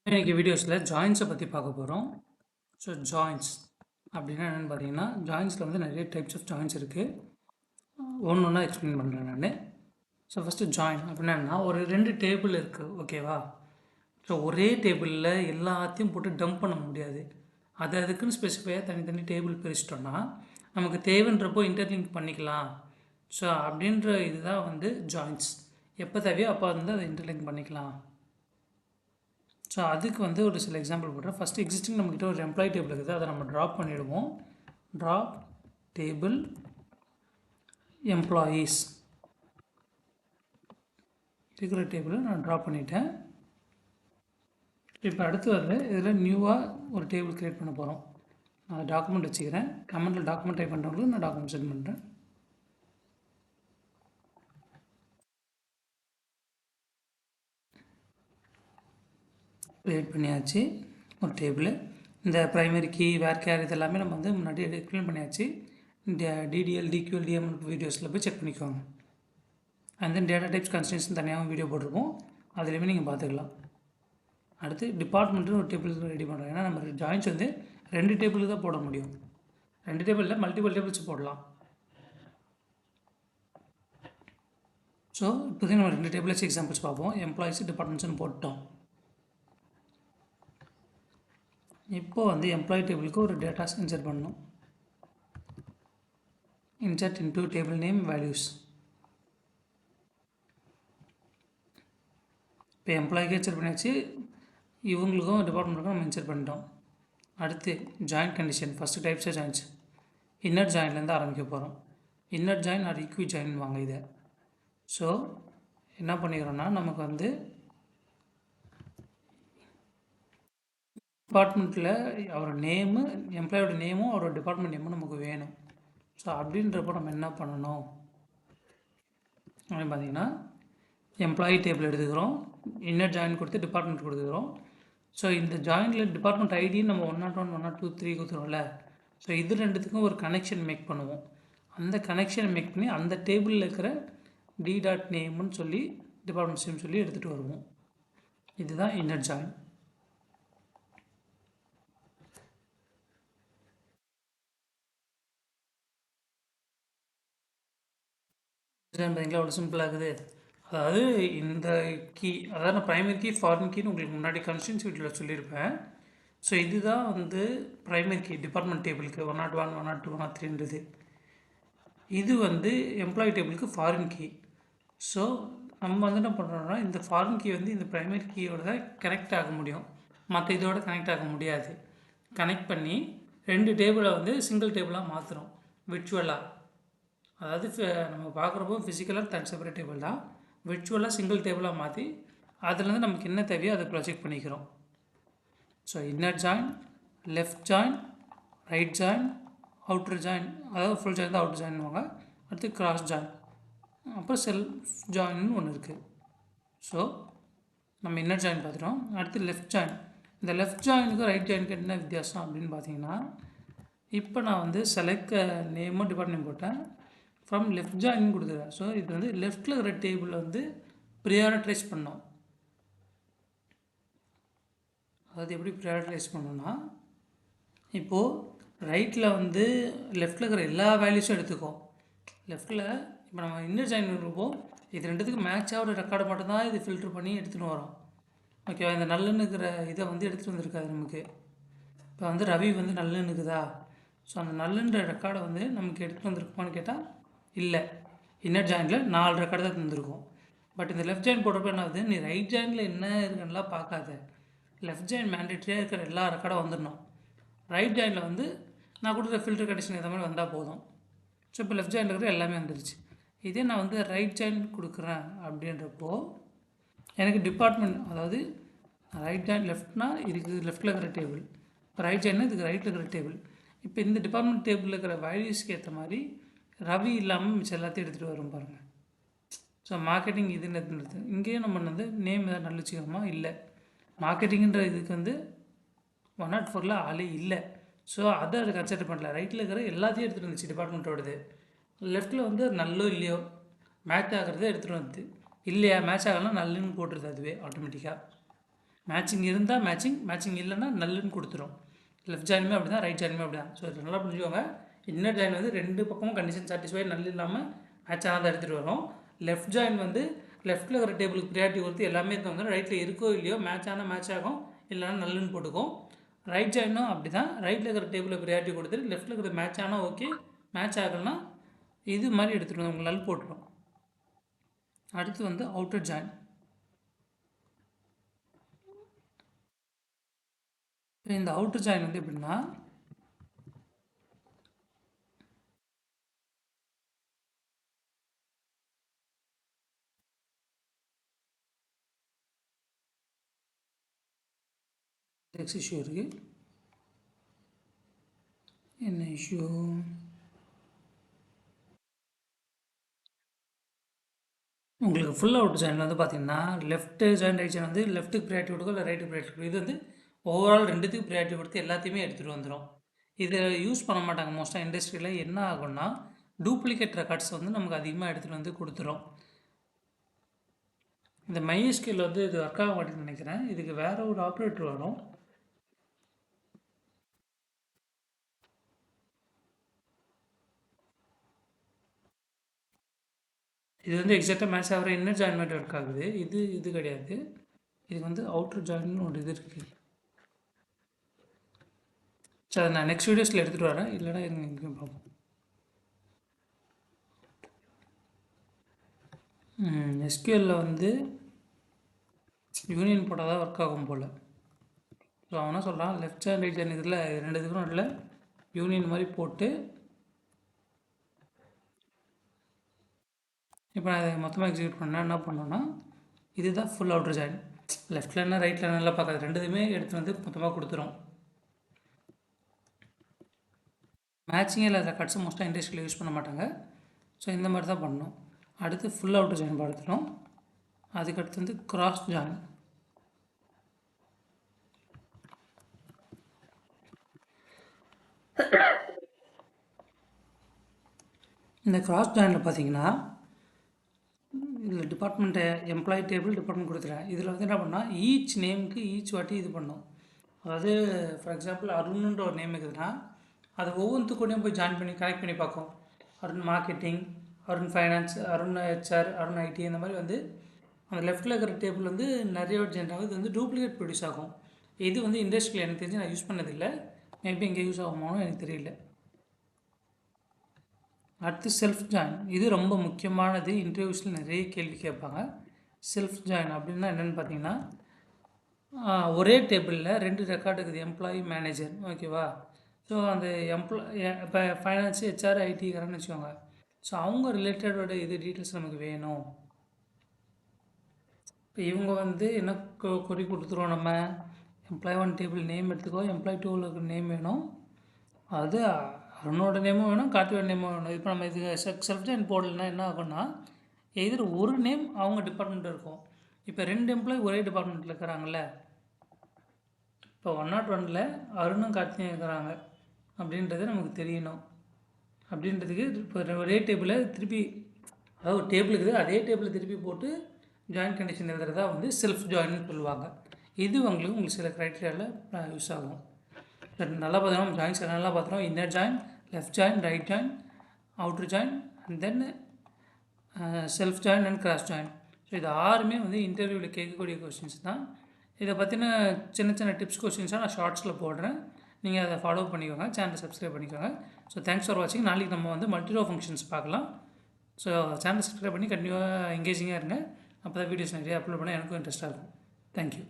இன்றைக்கி வீடியோஸில் ஜாயின்ஸை பற்றி பார்க்க போகிறோம். ஸோ ஜாயின்ஸ் அப்படின்னா என்னென்னு பார்த்தீங்கன்னா, ஜாயின்ஸில் வந்து நிறைய டைப்ஸ் ஆஃப் ஜாயின்ஸ் இருக்குது. ஒன்று ஒன்றா எக்ஸ்பிளைன் பண்ணுறேன் நான். ஸோ ஃபஸ்ட்டு ஜாயின் அப்படின்னா என்ன, ஒரு 2 டேபிள் இருக்குது, ஓகேவா? ஸோ ஒரே டேபிளில் எல்லாத்தையும் போட்டு டம்ப் பண்ண முடியாது. அதுக்குன்னு ஸ்பெசிஃபையாக தனித்தனி டேபிள் பிரிச்சிட்டோன்னா நமக்கு தேவைன்றப்போ இன்டர்லிங்க் பண்ணிக்கலாம். ஸோ அப்படின்ற இதுதான் வந்து ஜாயின்ஸ். எப்போ தேவையோ அப்போ வந்து அதை இன்டர்லிங்க் பண்ணிக்கலாம். ஸோ அதுக்கு வந்து ஒரு சில எக்ஸாம்பிள் போடுறேன். ஃபஸ்ட்டு எக்ஸிஸ்டிங் நம்மக்கிட்ட ஒரு எம்ப்ளாயி டேபிள் இருக்குது, அதை நம்ம ட்ராப் பண்ணிவிடுவோம். ட்ராப் டேபிள் எம்ப்ளாயீஸ் இருக்கிற டேபிளை நான் ட்ராப் பண்ணிட்டேன். இப்போ அடுத்து வரல இதில் நியூவாக ஒரு டேபிள் க்ரியேட் பண்ண போகிறோம். நான் டாக்குமெண்ட் வச்சுக்கிறேன். கமெண்ட்டில் டாக்குமெண்ட் டைப் பண்ணுறவங்களுக்கு நான் டாக்குமெண்ட் சென்ட் பண்ணுறேன். க்ரியேட் பண்ணியாச்சு ஒரு டேபிள். இந்த ப்ரைமரி கீ, வேர் கேர் இதெல்லாமே நம்ம வந்து முன்னாடி எக்ஸ்பிளைன் பண்ணியாச்சு. இந்த டிடிஎல், டிக்யூஎல், டிஎம் வீடியோஸில் போய் செக் பண்ணிக்கோங்க. And then data types construction தனியாகவும் வீடியோ போட்டிருப்போம், அதுலேயுமே நீங்கள் பார்த்துக்கலாம். அடுத்து டிபார்ட்மெண்ட்டு ஒரு டேபிள் ரெடி பண்ணுறோம். ஏன்னா நம்ம ஜாயின்ஸ் வந்து 2 டேபிளுக்கு தான் போட முடியும். 2 டேபிளில் மல்டிபிள் டேபிள்ஸ் போடலாம். ஸோ இப்போதைக்கு நம்ம 2 டேபிள் வச்சு எக்ஸாம்பிள்ஸ் பார்ப்போம். எம்ப்ளாயிஸ், டிபார்ட்மெண்ட்ஸ்னு போட்டோம். இப்போது வந்து எம்ப்ளாயி டேபிளுக்கு ஒரு டேட்டாஸ் இன்சர்ட் பண்ணணும். Insert into table name values. இப்போ எம்ப்ளாய்க்கு இன்சர்ட் பண்ணியாச்சு, இவங்களுக்கும் டிபார்ட்மெண்ட்டுக்கும் நம்ம இன்சர்ட் பண்ணிட்டோம். அடுத்து join condition. First types of joins inner ஜாயின்லேருந்து ஆரம்பிக்க போகிறோம். Inner join or equi join வாங்க இதை. ஸோ என்ன பண்ணிக்கிறோன்னா, நமக்கு வந்து டிபார்ட்மெண்ட்டில் அவரோட நேமு, எம்ப்ளாயோட நேமும் அவரோட டிபார்ட்மெண்ட் நேமும் நமக்கு வேணும். ஸோ அப்படின்றப்போ நம்ம என்ன பண்ணணும் அப்படின்னு பார்த்தீங்கன்னா, எம்ப்ளாயி டேபிள் எடுத்துக்கிறோம், இன்னர் ஜாயின் கொடுத்து டிபார்ட்மெண்ட் கொடுத்துக்கிறோம். ஸோ இந்த ஜாயினில் டிபார்ட்மெண்ட் ஐடின்னு நம்ம 101, 102, 3 கொடுத்துருவோம்ல. ஸோ இது ரெண்டுத்துக்கும் ஒரு கனெக்ஷன் மேக் பண்ணுவோம். அந்த கனெக்ஷன் மேக் பண்ணி அந்த டேபிளில் இருக்கிற டி டாட் நேம்னு சொல்லி டிபார்ட்மெண்ட் நேம் சொல்லி எடுத்துகிட்டு வருவோம். இதுதான் இன்னர் ஜாயின். பார்த்தீங்களா அவ்வளோ சிம்பிளாகுது. அதாவது இந்த கீ, அதாவது நான் ப்ரைமரி கீ, ஃபாரின் கீன்னு உங்களுக்கு முன்னாடி கன்ஸ்டன்ஸ் வீட்டில் சொல்லியிருப்பேன். ஸோ இதுதான் வந்து ப்ரைமரி கீ டிபார்ட்மெண்ட் டேபிளுக்கு 101, 102, 103. இது வந்து எம்ப்ளாயி டேபிளுக்கு ஃபாரின் கீ. ஸோ நம்ம வந்து என்ன பண்ணுறோம்னா, இந்த ஃபாரின் கீ வந்து இந்த ப்ரைமரி கீயோட தான் கனெக்ட் ஆக முடியும், மற்ற இதோட கனெக்ட் ஆக முடியாது. கனெக்ட் பண்ணி 2 டேபிளை வந்து சிங்கிள் டேபிளாக மாற்றுறோம் விர்ச்சுவலாக. அதாவது நம்ம பார்க்குறப்போ ஃபிசிக்கலாக தனி செப்பரேட் டேபிள் தான், விர்ச்சுவலாக சிங்கிள் டேபிளாக மாற்றி அதுலேருந்து நமக்கு என்ன தேவையோ அதை ப்ரொஜெக்ட் பண்ணிக்கிறோம். So inner join, left join, right join, outer join, அதாவது ஃபுல் ஜாயின் தான் அவுட்ரு ஜாயின்வாங்க. அடுத்து கிராஸ் ஜாயின், அப்புறம் செல்ஃப் ஜாயின்னு ஒன்று இருக்குது. ஸோ நம்ம இன்னர் ஜாயின் பார்த்துட்டோம். அடுத்து லெஃப்ட் ஜாயின். இந்த லெஃப்ட் ஜாயினுக்கு ரைட் ஜாயினுக்கு என்ன வித்தியாசம் அப்படின்னு பார்த்தீங்கன்னா, இப்போ நான் வந்து செலக்ட் நேமும் டிபார்ட்மெண்ட் போட்டேன், ஃப்ரம் லெஃப்ட் ஜாயின் கொடுத்துருவேன். ஸோ இது வந்து லெஃப்ட்டில் இருக்கிற டேபிள் வந்து ப்ரியாரிட்டைஸ் பண்ணோம். அதாவது எப்படி ப்ரியாரிட்டைஸ் பண்ணோன்னா, இப்போது ரைட்டில் வந்து லெஃப்ட்டில் இருக்கிற எல்லா வேல்யூஸும் எடுத்துக்கோ. லெஃப்ட்டில் இப்போ நம்ம இன்னர் ஜாயின் இருப்போம், இது ரெண்டுத்துக்கு மேட்ச் ஆகிற ரெக்கார்டை மட்டும்தான் இது ஃபில்ட்ரு பண்ணி எடுத்துகிட்டு வரோம். ஓகேவா? இந்த நல்லுன்னு இருக்கிற இதை வந்து எடுத்துகிட்டு வந்திருக்காது நமக்கு. இப்போ வந்து ரவி வந்து நல்லுன்னு இருக்குதா, ஸோ அந்த நல்லுன்ற ரெக்கார்டை வந்து நமக்கு எடுத்துகிட்டு வந்திருக்குமான்னு கேட்டால் இல்லை. இன்னர் ஜாயினில் 4 ரெக்கார்டு தான் தந்துருக்கும். பட் இந்த லெஃப்ட் ஜாயின் போடுறப்ப என்ன ஆகுது, நீ ரைட் ஜாயினில் என்ன இருக்குன்னுலாம் பார்க்காத, லெஃப்ட் ஜாயின் மேண்டேட்டரியாக இருக்கிற எல்லா ரெக்கார்டும் வந்துடணும். ரைட் ஜாயினில் வந்து நான் கொடுக்குற ஃபில்டர் கண்டிஷன் எந்த மாதிரி வந்தால் போதும். ஸோ இப்போ லெஃப்ட் ஜாயினில் இருக்கிற எல்லாமே வந்துருச்சு. இதே நான் வந்து ரைட் ஜாயின் கொடுக்குறேன் அப்படின்றப்போ எனக்கு டிபார்ட்மெண்ட், அதாவது ரைட் ஜாயின் லெஃப்ட்னா இதுக்கு லெஃப்ட்டில் இருக்கிற டேபிள், இப்போ ரைட் ஜாயின்னா இதுக்கு ரைட்டில் இருக்கிற டேபிள். இப்போ இந்த டிபார்ட்மெண்ட் டேபிளில் இருக்கிற வேல்யூஸ்க்கு ஏற்ற மாதிரி ரவி இல்லாமல் மிச்சம் எல்லாத்தையும் எடுத்துகிட்டு வரும் பாருங்கள். ஸோ மார்க்கெட்டிங் இதுன்னு எடுத்துகிட்டு இங்கேயும் நம்ம வந்து நேம் எதாவது நல்ல வச்சுக்கிறோமா, இல்லை. மார்க்கெட்டிங்குன்ற இதுக்கு வந்து 104 ஆளே இல்லை. ஸோ அதை கன்சிடர் பண்ணல. ரைட்டில் இருக்கிற எல்லாத்தையும் எடுத்துகிட்டு வந்துச்சு டிபார்ட்மெண்ட்டோடது. லெஃப்ட்டில் வந்து நல்லோ இல்லையோ மேட்ச் ஆகிறத எடுத்துகிட்டு வந்து, இல்லையா மேட்ச் ஆகலாம் நல்லுன்னு போட்டுருது அதுவே ஆட்டோமேட்டிக்காக. மேட்சிங் இருந்தால் மேட்சிங் இல்லைன்னா நல்லுன்னு கொடுத்துரும். லெஃப்ட் ஜாயினுமே அப்படி தான், ரைட் ஜாயினுமே அப்படி தான். ஸோ நல்லா புரிஞ்சுக்கோங்க. இன்னர் ஜாயின் வந்து ரெண்டு பக்கமும் கண்டிஷன் சாட்டிஸ்ஃபை நல்ல இல்லாமல் மேட்ச் ஆனால் தான் எடுத்துகிட்டு வரும். லெஃப்ட் ஜாயின் வந்து லெஃப்ட்டில் இருக்கிற டேபிளுக்கு ப்ரியாரிட்டி கொடுத்து எல்லாமே எடுத்து வந்து ரைட்டில் இருக்கோ இல்லையோ மேட்ச் ஆனால் மேட்ச் ஆகும், இல்லைனா நல்லுன்னு போட்டுக்கும். ரைட் ஜாயினும் அப்படி தான், ரைட்டில் இருக்கிற டேபிளில் ப்ரியாரிட்டி கொடுத்துட்டு லெஃப்ட்டில் இருக்கிற மேட்ச் ஆனால் ஓகே, மேட்ச் ஆகலைன்னா இது மாதிரி எடுத்துகிட்டு வந்து உங்களுக்கு நல் போட்டுரும். அடுத்து வந்து அவுட்டர் ஜாயின். இந்த அவுட்டர் ஜாயின் வந்து எப்படின்னா டெக்ஸ்ட் இஷ்யூ இருக்குது. என்ன இஷ்யூ? உங்களுக்கு ஃபுல் அவுட் ஜாயின் வந்து பார்த்தீங்கன்னா லெஃப்ட் ஜாயின் ரைட் ஜாயின் வந்து லெஃப்ட்டுக்கு ப்ரியாரிட்டி கொடுக்கும், இல்லை ரைட்டுக்கு ப்ரியாரிட்டி கொடுக்கும். இது வந்து ஓவரால் ரெண்டுத்துக்கு ப்ரியாரிட்டி கொடுத்து எல்லாத்தையுமே எடுத்துகிட்டு வந்துடும். இதை யூஸ் பண்ண மாட்டாங்க மோஸ்ட்டாக இண்டஸ்ட்ரியில். என்ன ஆகும்னா டூப்ளிகேட் ரெக்கார்ட்ஸ் வந்து நமக்கு அதிகமாக எடுத்துகிட்டு வந்து கொடுத்துரும். இந்த MySQL வந்து இது ஒர்க் ஆக மாட்டேன்னு நினைக்கிறேன். இதுக்கு வேறு ஒரு ஆப்ரேட்டர் வரும். இது வந்து எக்ஸாக்டாக மேட்ச் ஆகிற இன்னர் ஜாயின் மாதிரி ஒர்க் ஆகுது. இது கிடையாது. இது வந்து அவுட்டர் ஜாயின் ஒரு இது இருக்குது. சரி, அதை நான் நெக்ஸ்ட் வீடியோஸில் எடுத்துகிட்டு வரேன். இல்லைனா எங்கேயும் பார்ப்போம். SQLல் வந்து யூனியன் போட்டால் தான் ஒர்க் ஆகும் போல். ஸோ அவனா சொல்கிறான் லெஃப்ட் ஜாயின் ரைட் ஜாயின் இதில் ரெண்டு இதுக்கும் இல்லை யூனியன் மாதிரி போட்டு இப்போ நான் அதை மொத்தமாக எக்ஸிக்யூட் பண்ணால் என்ன பண்ணோன்னா இதுதான் ஃபுல் அவுட்டர் ஜாயின். லெஃப்ட்டில் என்ன ரைட்டில் என்னெல்லாம் பார்க்காது, ரெண்டுதுமே எடுத்து வந்து மொத்தமாக கொடுத்துரும். மேட்சிங்கே இல்லாத ரெக்கார்ட்ஸும் மோஸ்ட்டாக இண்டஸ்ட்ரியில் யூஸ் பண்ண மாட்டாங்க. ஸோ இந்த மாதிரி தான் பண்ணணும். அடுத்து ஃபுல் அவுட்டர் ஜாயின் பார்த்துட்டோம். அதுக்கடுத்து வந்து கிராஸ் ஜாயின். இந்த கிராஸ் ஜாயினில் பார்த்தீங்கன்னா இதில் டிபார்ட்மெண்ட்டு எம்ப்ளாயி டேபிள் டிபார்ட்மெண்ட் கொடுத்துருக்கேன். இதில் வந்து என்ன பண்ணால் ஈச் நேமுக்கு ஈச் வாட்டி இது பண்ணோம். அதாவது ஃபார் எக்ஸாம்பிள் அருண்ன்ற ஒரு நேம் இருக்குதுன்னா அது ஒவ்வொன்றுக்கூடையும் போய் ஜாயின் பண்ணி கனெக்ட் பண்ணி பார்க்கும். Arun marketing, Arun finance, Arun HR, Arun IT, இந்த மாதிரி வந்து அந்த லெஃப்ட்டில் இருக்கிற டேபிள் வந்து நிறைய ஜென்ரேட் ஆகும். இது வந்து டூப்ளிகேட் ப்ரொடியூஸ் ஆகும். இது வந்து இண்டஸ்ட்ரியில் எனக்கு தெரிஞ்சு நான் யூஸ் பண்ணதில்லை. மேபி இங்கே யூஸ் ஆகுமானோ எனக்கு தெரியல. அடுத்து செல்ஃப் ஜாயின். இது ரொம்ப முக்கியமானது. இன்டர்வியூஸில் நிறைய கேள்வி கேட்பாங்க. செல்ஃப் ஜாயின் அப்படின்னா என்னென்னு பார்த்தீங்கன்னா ஒரே டேபிளில் ரெண்டு ரெக்கார்டு இருக்குது, எம்ப்ளாயி மேனேஜர், ஓகேவா. ஸோ அந்த இப்போ ஃபைனான்ஸு HR ITக்காரன்னு வச்சுக்கோங்க. ஸோ அவங்க ரிலேட்டடோட இது டீட்டெயில்ஸ் நமக்கு வேணும். இப்போ இவங்க வந்து என்ன கொறி கொடுத்துருவோம், நம்ம எம்ப்ளாயி 1 டேபிள் நேம் எடுத்துக்கோ, எம்ப்ளாயி 2க்கு நேம் வேணும், அது அருணோட நேமும் வேணும், கார்த்தியோட நேமும் வேணும். இப்போ நம்ம இது செல்ஃப் ஜாயின் போடலைன்னா என்ன ஆகும்னா எதிர் ஒரு நேம் அவங்க டிபார்ட்மெண்ட் இருக்கும். இப்போ 2 எம்ப்ளாயி ஒரே டிபார்ட்மெண்ட்டில் இருக்கிறாங்கள, இப்போ 101ல் அருணும் கார்த்தியும் இருக்கிறாங்க அப்படின்றது நமக்கு தெரியணும். அப்படின்றதுக்கு இப்போ ஒரே டேபிளை திருப்பி, அதாவது ஒரு டேபிள் இருக்குது அதே டேபிளை திருப்பி போட்டு ஜாயின் கண்டிஷன் எழுதுறதா வந்து செல்ஃப் ஜாயின்னு சொல்லுவாங்க. இது உங்களுக்கு சில க்ரைட்டீரியாவில் யூஸ் ஆகும். நல்லா பார்த்தோம் ஜாயின்ஸ் நல்லா பார்த்தோம். Inner join, left join, right join, outer join, and then self join and cross join. So இது ஆறுமே வந்து இன்டர்வியூவில் கேட்கக்கூடிய கொஸ்டின்ஸ் தான். இதை பற்றின சின்ன சின்ன டிப்ஸ் கொஸ்டின்ஸாக நான் ஷார்ட்ஸில் போடுறேன். நீங்கள் அதை ஃபாலோ பண்ணிக்கோங்க, சேனலை சப்ஸ்கிரைப் பண்ணிக்கோங்க. ஸோ தேங்க்ஸ் ஃபார் வாட்சிங். நாளைக்கு நம்ம வந்து மல்டி ரோ ஃபங்க்ஷன்ஸ் பார்க்கலாம். ஸோ சேனலை சப்ஸ்கிரைப் பண்ணி கண்டினியூவாக எங்கேஜிங்காக இருங்க. அப்போ தான் வீடியோஸ் நிறைய அப்லோட் பண்ணால் எனக்கும் இன்ட்ரெஸ்ட்டாக இருக்கும். தேங்க்யூ.